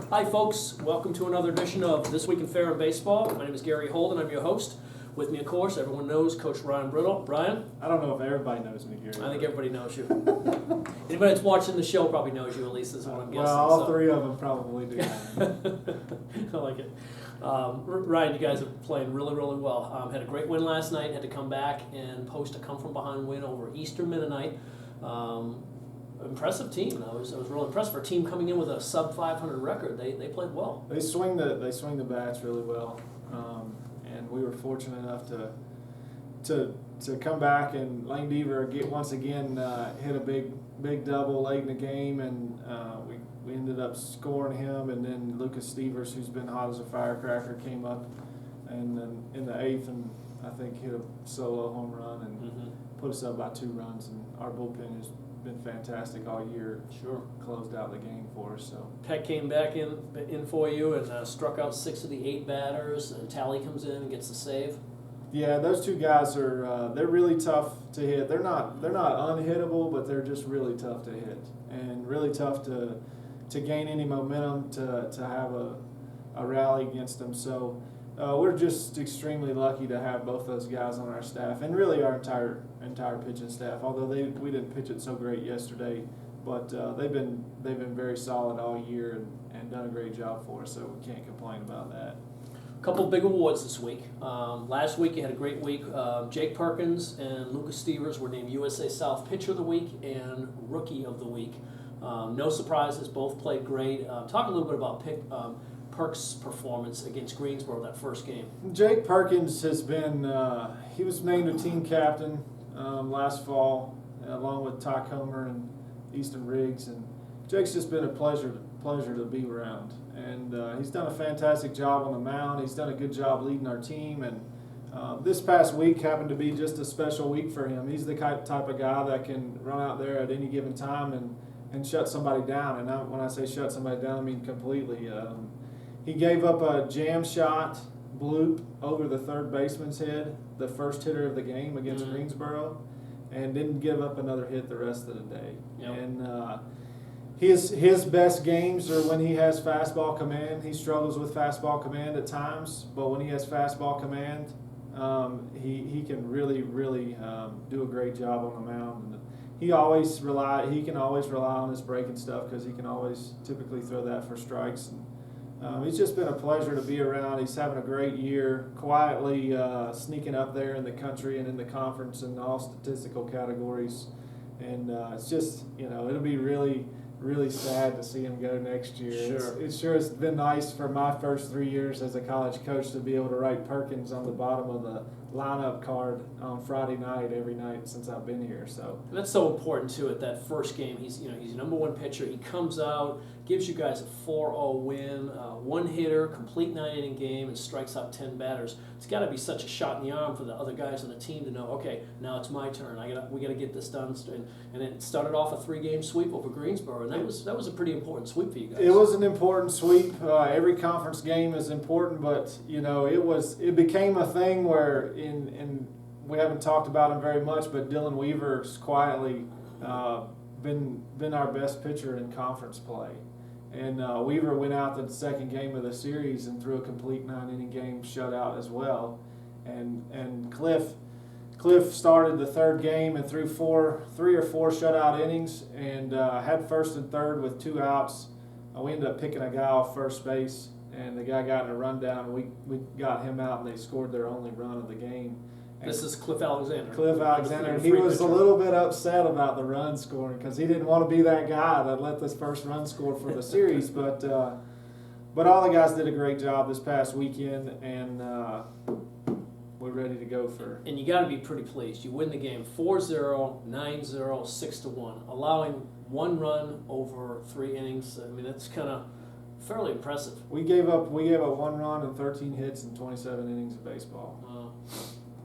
Hi folks, welcome to another edition of This Week in Ferrum Baseball. My name is Gary Holden, I'm your host. With me, of course, everyone knows Coach Ryan Brittle. Brian? I don't know if everybody knows me, Gary. I think everybody knows you. Anybody that's watching the show probably knows you, at least is what I'm guessing. Well, all three of them probably do. I like it. Ryan, you guys are playing really, really well. Had a great win last night, had to come back and post a come-from-behind win over Eastern Mennonite. Impressive team. I was real impressed for a team coming in with a sub 500 record. They played well. They swing the bats really well, and we were fortunate enough to come back, and Lane Deaver once again hit a big double late in the game, and we ended up scoring him, and then Lucas Stevers, who's been hot as a firecracker, came up and then in the eighth and I think hit a solo home run and put us up by 2 runs, and our bullpen has been fantastic all year. Sure. Closed out the game for us. So Peck came back in for you and struck out 6 of the 8 batters, and Tally comes in and gets the save. yeah, those 2 guys are they're really tough to hit. They're not unhittable, but they're just really tough to hit and really tough to gain any momentum to have a rally against them. So we're just extremely lucky to have both those guys on our staff, and really our entire pitching staff. Although we didn't pitch it so great yesterday, but they've been very solid all year and done a great job for us. So we can't complain about that. A couple of big awards this week. Last week you had a great week. Jake Perkins and Lucas Stevers were named USA South Pitcher of the Week and Rookie of the Week. No surprises, both played great. Talk a little bit about Perk's performance against Greensboro that first game. Jake Perkins has been, he was named a team captain last fall, along with Ty Comer and Easton Riggs, and Jake's just been a pleasure to be around. And he's done a fantastic job on the mound. He's done a good job leading our team, and this past week happened to be just a special week for him. He's the type of guy that can run out there at any given time and shut somebody down. And when I say shut somebody down, I mean completely. He gave up a jam shot bloop over the third baseman's head, the first hitter of the game against Greensboro, and didn't give up another hit the rest of the day. Yep. And his best games are when he has fastball command. He struggles with fastball command at times, but when he has fastball command, he can really do a great job on the mound. And he can always rely on his breaking stuff, because he can always typically throw that for strikes. And he's just been a pleasure to be around. He's having a great year, quietly sneaking up there in the country and in the conference in all statistical categories. And it's just, it'll be really sad to see him go next year. Sure. It sure has been nice for my first 3 years as a college coach to be able to write Perkins on the bottom of the lineup card on Friday night every night since I've been here. So And that's so important too. At that first game, he's your number 1 pitcher. He comes out, gives you guys a 4-0 win, 1 hitter, complete 9-inning game, and strikes out 10 batters. It's got to be such a shot in the arm for the other guys on the team to know, okay, now it's my turn. We got to get this done. And it started off a 3-game sweep over Greensboro, and that was a pretty important sweep for you guys. it was an important sweep. Every conference game is important, but it became a thing where and we haven't talked about him very much, but Dylan Weaver's quietly been our best pitcher in conference play. And Weaver went out the second game of the series and threw a complete 9-inning game shutout as well. And Cliff started the third game and threw 3 or 4 shutout innings, and had first and third with 2 outs. We ended up picking a guy off first base, and the guy got in a rundown, and we got him out, and they scored their only run of the game. And This is Cliff Alexander. Cliff Alexander. He was a little bit upset about the run scoring, because he didn't want to be that guy that let this first run score for the series. But all the guys did a great job this past weekend, and we're ready to go for. And you got to be pretty pleased. You win the game 4-0, 9-0, 6-1, allowing 1 run over 3 innings. I mean, that's kind of fairly impressive. We gave up 1 run and 13 hits in 27 innings of baseball.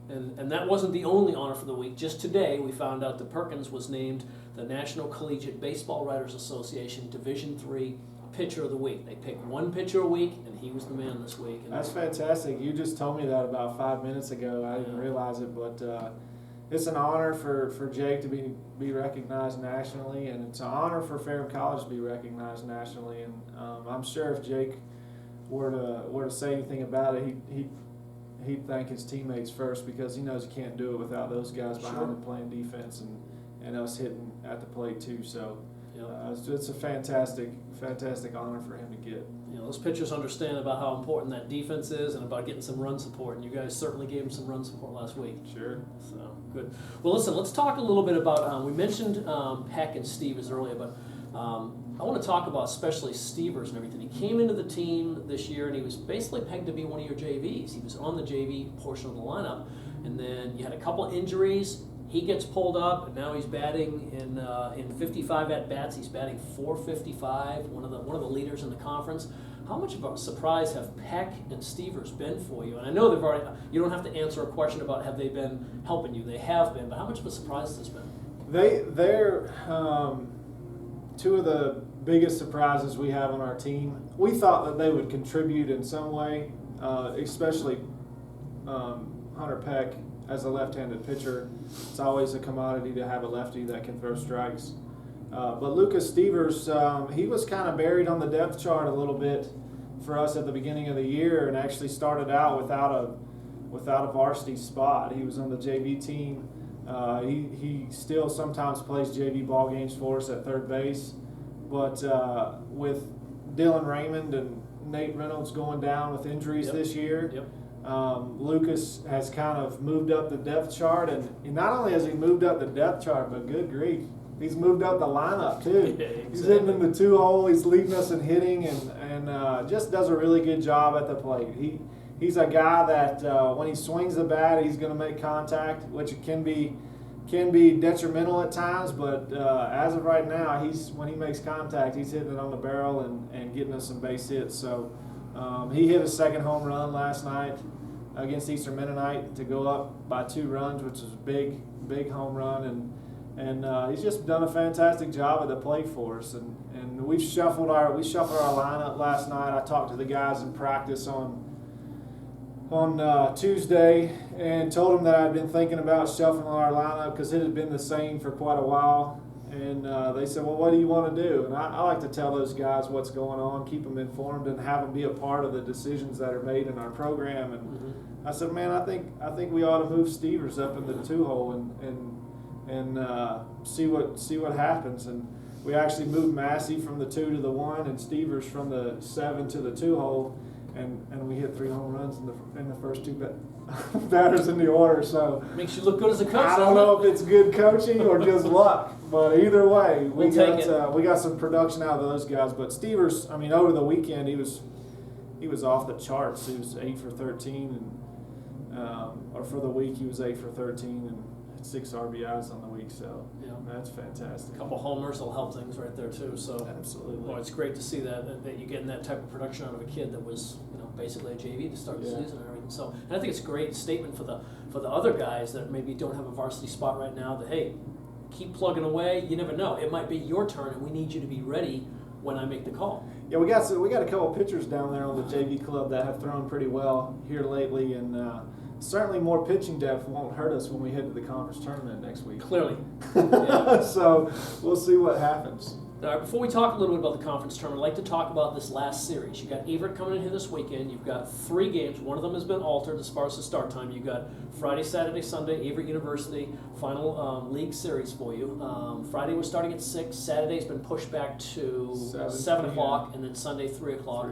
And that wasn't the only honor for the week. Just today, we found out that Perkins was named the National Collegiate Baseball Writers Association Division III Pitcher of the Week. They pick 1 pitcher a week, and he was the man this week. And that's fantastic. You just told me that about 5 minutes ago. I didn't realize it, but it's an honor for Jake to be recognized nationally, and it's an honor for Ferrum College to be recognized nationally. And I'm sure if Jake were to say anything about it, he'd thank his teammates first, because he knows he can't do it without those guys behind him playing defense and us hitting at the plate too. So it's a fantastic honor for him to get. You know, those pitchers understand about how important that defense is and about getting some run support, and you guys certainly gave them some run support last week. Sure. So, good. Well, listen, let's talk a little bit about, we mentioned Peck and Stevers earlier, but I want to talk about especially Stevers and everything. He came into the team this year, and he was basically pegged to be one of your JVs. He was on the JV portion of the lineup, and then you had a couple injuries. He gets pulled up, and now he's batting in 55 at bats. He's batting .455, one of the leaders in the conference. How much of a surprise have Peck and Stevers been for you? And I know they've already. You don't have to answer a question about have they been helping you. They have been, but how much of a surprise has this been? They're two of the biggest surprises we have on our team. We thought that they would contribute in some way, especially Hunter Peck. As a left-handed pitcher, it's always a commodity to have a lefty that can throw strikes. But Lucas Stevers, he was kind of buried on the depth chart a little bit for us at the beginning of the year, and actually started out without a varsity spot. He was on the JV team. He still sometimes plays JV ball games for us at third base, but with Dylan Raymond and Nate Reynolds going down with injuries this year. Lucas has kind of moved up the depth chart, and not only has he moved up the depth chart, but good grief, he's moved up the lineup too. Yeah, exactly. He's hitting in the 2-hole, he's leading us in hitting, and just does a really good job at the plate. He's a guy that when he swings the bat, he's going to make contact, which can be detrimental at times, but as of right now, when he makes contact, he's hitting it on the barrel and getting us some base hits. So he hit a second home run last night against Eastern Mennonite to go up by 2 runs, which is a big home run, and he's just done a fantastic job at the plate for us. And we shuffled our lineup last night. I talked to the guys in practice on Tuesday and told them that I'd been thinking about shuffling our lineup because it had been the same for quite a while. And they said, well, what do you want to do? And I like to tell those guys what's going on, keep them informed, and have them be a part of the decisions that are made in our program. And I said, man, I think we ought to move Stevers up in the 2-hole and see what happens. And we actually moved Massey from the 2 to the 1 and Stevers from the 7 to the 2-hole. And we hit 3 home runs in the first 2 batters in the order. So makes you look good as a coach. I don't know if it's good coaching or just luck, but either way, we got some production out of those guys. But Stevers, I mean, over the weekend he was off the charts. He was 8 for 13, and or for the week he was 8 for 13 and 6 RBIs on the week. So that's fantastic. A couple homers will help things right there too. So absolutely, well, it's great to see that you're getting that type of production out of a kid that was basically a JV to start the season and everything. So, and I think it's a great statement for the other guys that maybe don't have a varsity spot right now. That hey, keep plugging away. You never know; it might be your turn, and we need you to be ready when I make the call. Yeah, we got a couple of pitchers down there on the JV club that have thrown pretty well here lately, and certainly more pitching depth won't hurt us when we head to the conference tournament next week. Clearly. So we'll see what happens. All right, before we talk a little bit about the conference tournament, I'd like to talk about this last series. You've got Averett coming in here this weekend. You've got 3 games. One of them has been altered as far as the start time. You've got Friday, Saturday, Sunday, Averett University, final league series for you. Friday was starting at 6. Saturday's been pushed back to 7 o'clock, and then Sunday, 3 o'clock.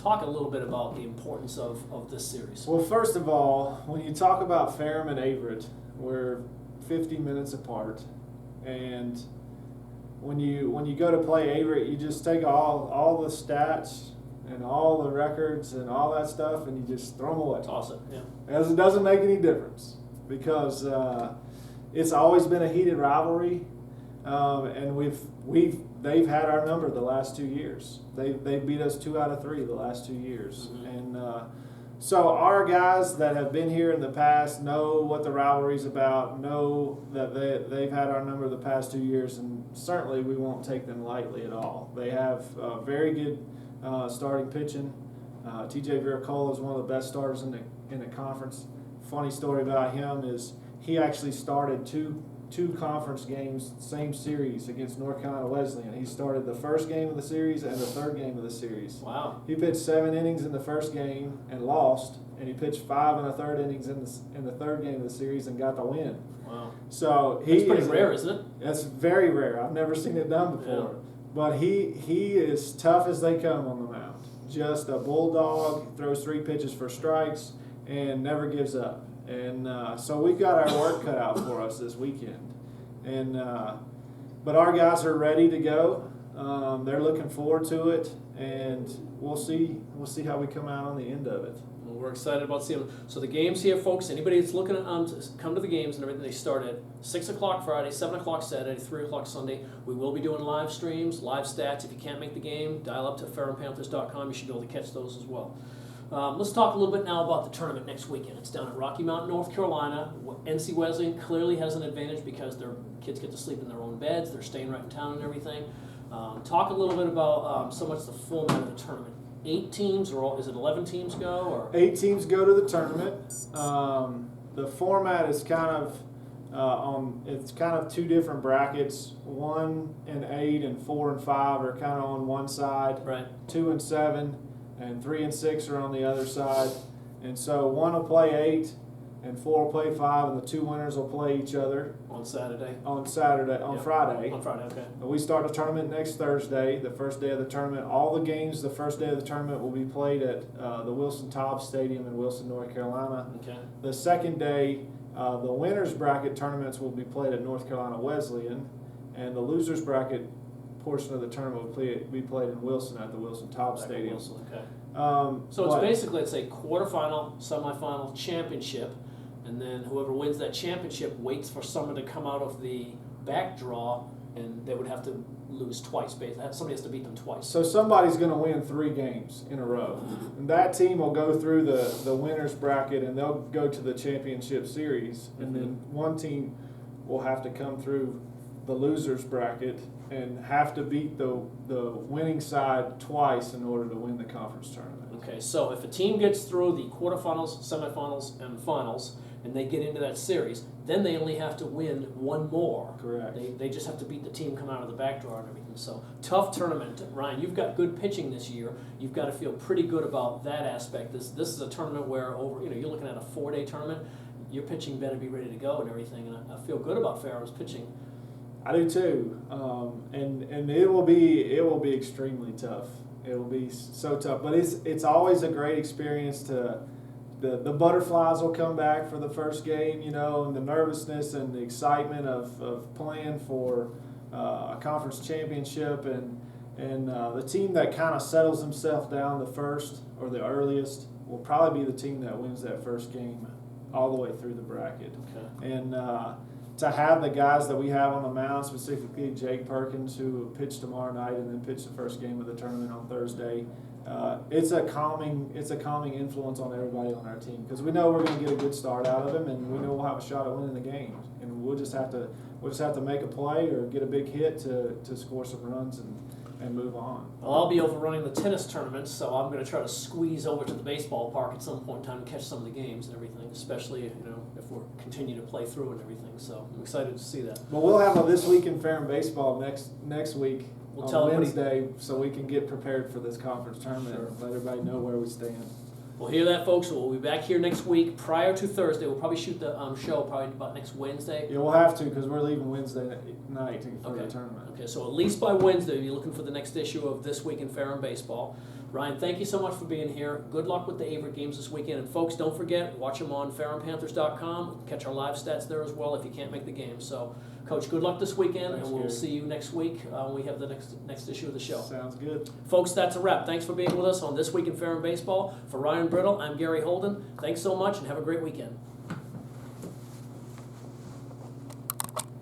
Talk a little bit about the importance of this series. Well, first of all, when you talk about Ferrum and Averett, we're 50 minutes apart, and when you go to play Averett, you just take all the stats and all the records and all that stuff, and you just throw them away. Toss it, yeah. As it doesn't make any difference, because it's always been a heated rivalry, and they've had our number the last 2 years. They beat us 2 out of 3 the last 2 years, and so our guys that have been here in the past know what the rivalry's about, know that they've had our number the past 2 years, and certainly we won't take them lightly at all. They have very good starting pitching. TJ Viracola is one of the best starters in the conference. Funny story about him is he actually started two conference games, same series against North Carolina Wesleyan. He started the first game of the series and the third game of the series. Wow. He pitched 7 innings in the first game and lost, and he pitched 5 1/3 innings in the third game of the series and got the win. Wow. So That's pretty rare, isn't it? That's very rare. I've never seen it done before. Yeah. But he is tough as they come on the mound. Just a bulldog, throws 3 pitches for strikes, and never gives up. And so we've got our work cut out for us this weekend. And but our guys are ready to go. They're looking forward to it, and we'll see how we come out on the end of it. Well, we're excited about seeing them. So the games here, folks, anybody that's looking to come to the games and everything, they start at 6 o'clock Friday, 7 o'clock Saturday, 3 o'clock Sunday. We will be doing live streams, live stats. If you can't make the game, dial up to ferrumpanthers.com. You should be able to catch those as well. Let's talk a little bit now about the tournament next weekend. It's down at Rocky Mount, North Carolina. NC Wesleyan clearly has an advantage because their kids get to sleep in their own beds. They're staying right in town and everything. Talk a little bit about so much the format of the tournament. 8 teams, or is it 11 teams go? Or 8 teams go to the tournament. The format is kind of it's kind of 2 different brackets. 1 and 8 and 4 and 5 are kind of on one side. right? 2 and 7 and 3 and 6 are on the other side. And so 1 will play 8 and 4 will play 5, and the 2 winners will play each other On Saturday. on Yep. Friday. On Friday, okay. We start the tournament next Thursday, the first day of the tournament. All the games the first day of the tournament will be played at the Wilson Tobbs Stadium in Wilson, North Carolina. Okay. The second day, the winners bracket tournaments will be played at North Carolina Wesleyan, and the losers bracket portion of the tournament will be played in Wilson at the Wilson Tobbs Back at Stadium. Wilson, okay. So But- it's a quarterfinal, semifinal, championship, and then whoever wins that championship waits for someone to come out of the back draw, and they would have to lose twice. Somebody has to beat them twice. So somebody's going to win 3 games in a row, and that team will go through the winners bracket, and they'll go to the championship series, and then one team will have to come through the losers bracket and have to beat the winning side twice in order to win the conference tournament. Okay, so if a team gets through the quarterfinals, semifinals, and finals, and they get into that series, then they only have to win 1 more. Correct. They just have to beat the team coming out of the back draw and everything. So tough tournament. Ryan, you've got good pitching this year. You've got to feel pretty good about that aspect. This is a tournament where you're looking at a 4-day tournament. Your pitching better be ready to go and everything. And I feel good about Ferrum's pitching. I do too, and it will be extremely tough. It will be so tough, but it's always a great experience to. The butterflies will come back for the first game, and the nervousness and the excitement of playing for a conference championship, and the team that kind of settles himself down the first or the earliest will probably be the team that wins that first game all the way through the bracket. Okay. And to have the guys that we have on the mound, specifically Jake Perkins, who will pitch tomorrow night and then pitch the first game of the tournament on Thursday, it's a calming influence on everybody on our team, because we know we're going to get a good start out of him, and we know we'll have a shot at winning the game, and we'll just have to make a play or get a big hit to score some runs and move on. Well, I'll be overrunning the tennis tournament, so I'm going to try to squeeze over to the baseball park at some point in time and catch some of the games and everything, especially if we're continue to play through and everything. So I'm excited to see that. But we'll have a This Week in Ferrum Baseball next week We'll tell on everybody- Wednesday, so we can get prepared for this conference tournament and let everybody know where we stand. We'll hear that, folks. We'll be back here next week prior to Thursday. We'll probably shoot the show probably about next Wednesday. Yeah, we'll have to, because we're leaving Wednesday night for Okay. the tournament. Okay, so at least by Wednesday, you're looking for the next issue of This Week in Ferrum Baseball. Ryan, thank you so much for being here. Good luck with the Averett games this weekend. And folks, don't forget, watch them on ferrumpanthers.com. Catch our live stats there as well if you can't make the game. So, Coach, good luck this weekend, Thanks, and we'll Gary. see you next week when we have the next issue of the show. Sounds good. Folks, that's a wrap. Thanks for being with us on This Week in Ferrum Baseball. For Ryan Brittle, I'm Gary Holden. Thanks so much, and have a great weekend.